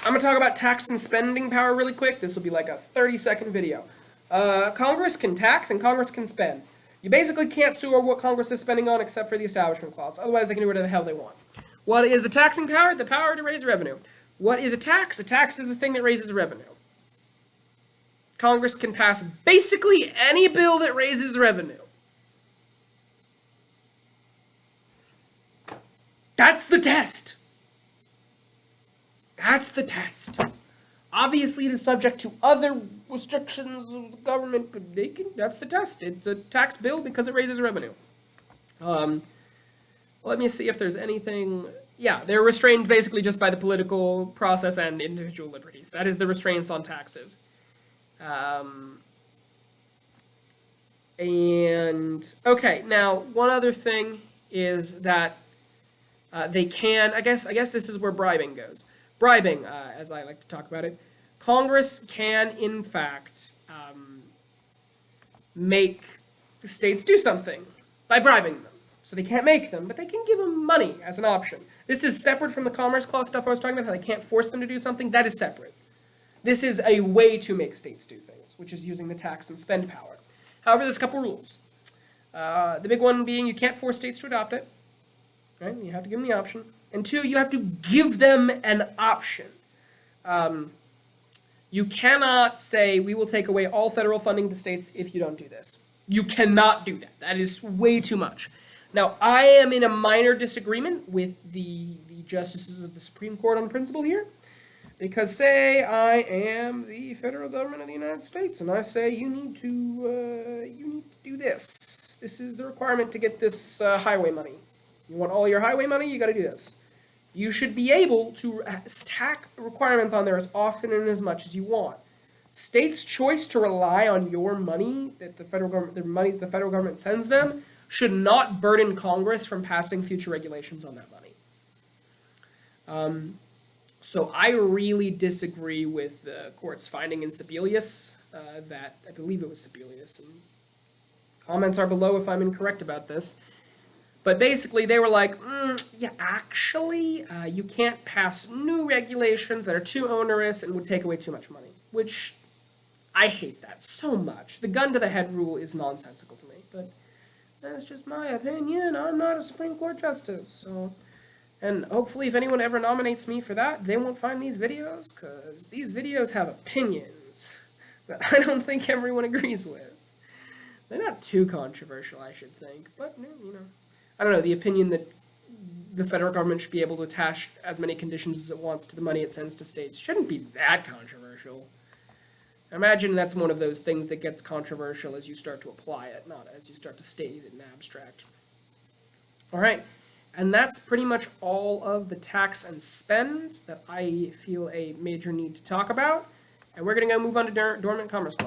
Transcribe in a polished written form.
I'm going to talk about tax and spending power really quick. This will be like a 30-second video. Congress can tax and Congress can spend. You basically can't sue over what Congress is spending on except for the Establishment Clause. Otherwise, they can do whatever the hell they want. What is the taxing power? The power to raise revenue. What is a tax? A tax is a thing that raises revenue. Congress can pass basically any bill that raises revenue. That's the test. That's the test. Obviously, it is subject to other restrictions of the government, but that's the test. It's a tax bill because it raises revenue. Let me see if there's anything. Yeah, they're restrained basically just by the political process and individual liberties. That is the restraints on taxes. And okay, now one other thing is that they can. I guess this is where bribing goes. Bribing, as I like to talk about it, Congress can, in fact, make the states do something by bribing them. So they can't make them, but they can give them money as an option. This is separate from the Commerce Clause stuff I was talking about, how they can't force them to do something. That is separate. This is a way to make states do things, which is using the tax and spend power. However, there's a couple rules. The big one being you can't force states to adopt it. Right? You have to give them the option. And two, you have to give them an option. You cannot say, we will take away all federal funding to states if you don't do this. You cannot do that. That is way too much. Now, I am in a minor disagreement with the justices of the Supreme Court on principle here. Because say I am the federal government of the United States, and I say you need to do this. This is the requirement to get this highway money. You want all your highway money, you got to do this. You should be able to stack requirements on there as often and as much as you want. States' choice to rely on your money that the federal government, the money that the federal government sends them, should not burden Congress from passing future regulations on that money. So I really disagree with the court's finding in Sebelius, that I believe it was Sebelius, and comments are below if I'm incorrect about this. But basically, they were like, yeah, actually, you can't pass new regulations that are too onerous and would take away too much money, which I hate that so much. The gun to the head rule is nonsensical to me, but that's just my opinion. I'm not a Supreme Court justice, so. And hopefully, if anyone ever nominates me for that, they won't find these videos, because these videos have opinions that I don't think everyone agrees with. They're not too controversial, I should think, but, you know. I don't know, the opinion that the federal government should be able to attach as many conditions as it wants to the money it sends to states shouldn't be that controversial. I imagine that's one of those things that gets controversial as you start to apply it, not as you start to state it in abstract. All right, and that's pretty much all of the tax and spend that I feel a major need to talk about. And we're going to go move on to dormant commerce clause.